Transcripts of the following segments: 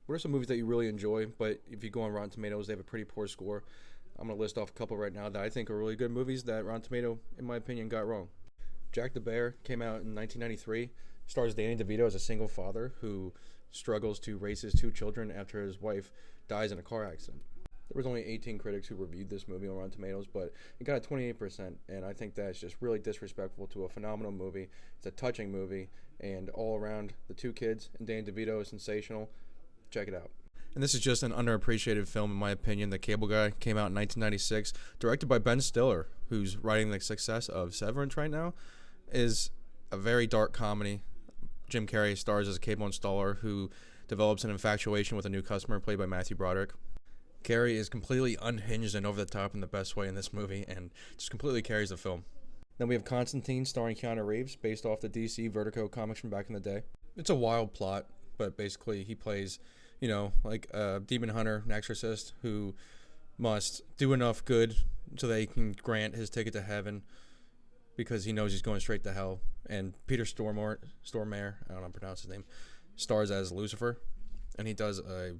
What are some movies that you really enjoy, but if you go on Rotten Tomatoes, they have a pretty poor score? I'm going to list off a couple right now that I think are really good movies that Rotten Tomato, in my opinion, got wrong. Jack the Bear came out in 1993, stars Danny DeVito as a single father who struggles to raise his two children after his wife dies in a car accident. There was only 18 critics who reviewed this movie on Rotten Tomatoes, but it got a 28%, and I think that's just really disrespectful to a phenomenal movie. It's a touching movie, and all around, the two kids and Danny DeVito is sensational. Check it out. And this is just an underappreciated film, in my opinion. The Cable Guy came out in 1996, directed by Ben Stiller, who's writing the success of Severance right now. Is a very dark comedy. Jim Carrey stars as a cable installer who develops an infatuation with a new customer, played by Matthew Broderick. Carrey is completely unhinged and over the top in the best way in this movie, and just completely carries the film. Then we have Constantine, starring Keanu Reeves, based off the DC Vertigo comics from back in the day. It's a wild plot, but basically he plays, like a demon hunter, an exorcist, who must do enough good so that he can grant his ticket to heaven, because he knows he's going straight to hell. And Peter Stormare, I don't know how to pronounce his name, stars as Lucifer, and he does a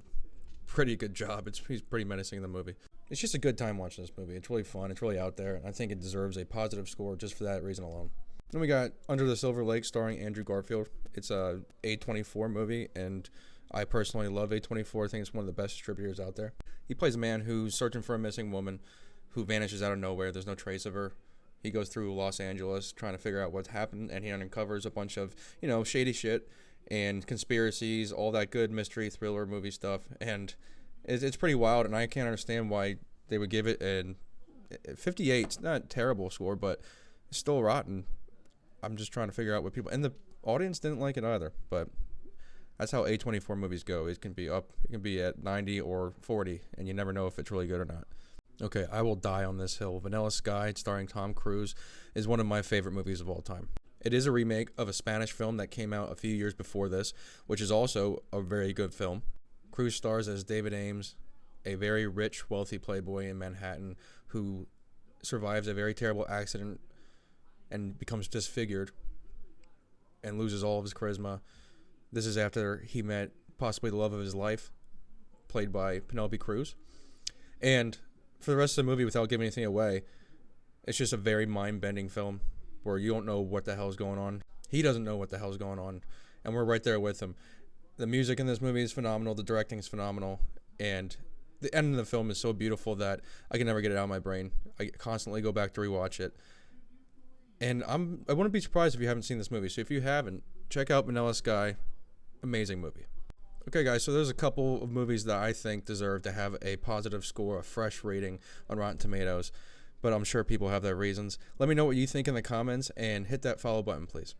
pretty good job. He's pretty menacing in the movie. It's just a good time watching this movie. It's really fun. It's really out there, and I think it deserves a positive score just for that reason alone. Then we got Under the Silver Lake, starring Andrew Garfield. It's a A24 movie, and I personally love A24. I think it's one of the best distributors out there. He plays a man who's searching for a missing woman who vanishes out of nowhere. There's no trace of her. He goes through Los Angeles trying to figure out what's happened, and he uncovers a bunch of, shady shit and conspiracies, all that good mystery thriller movie stuff. And it's pretty wild, and I can't understand why they would give it a 58. It's not a terrible score, but it's still rotten. I'm just trying to figure out what people, and the audience didn't like it either, but that's how A24 movies go. It can be at 90 or 40, and you never know if it's really good or not. Okay, I will die on this hill. Vanilla Sky, starring Tom Cruise, is one of my favorite movies of all time. It is a remake of a Spanish film that came out a few years before this, which is also a very good film. Cruise stars as David Ames, a very rich, wealthy playboy in Manhattan who survives a very terrible accident and becomes disfigured and loses all of his charisma. This is after he met possibly the love of his life, played by Penelope Cruz. And for the rest of the movie, without giving anything away, it's just a very mind-bending film where you don't know what the hell is going on. He doesn't know what the hell is going on, and we're right there with him. The music in this movie is phenomenal. The directing is phenomenal, and the end of the film is so beautiful that I can never get it out of my brain. I constantly go back to rewatch it, and I wouldn't be surprised if you haven't seen this movie. So if you haven't, check out Vanilla Sky. Amazing movie. Okay, guys, so there's a couple of movies that I think deserve to have a positive score, a fresh rating on Rotten Tomatoes, but I'm sure people have their reasons. Let me know what you think in the comments, and hit that follow button, please.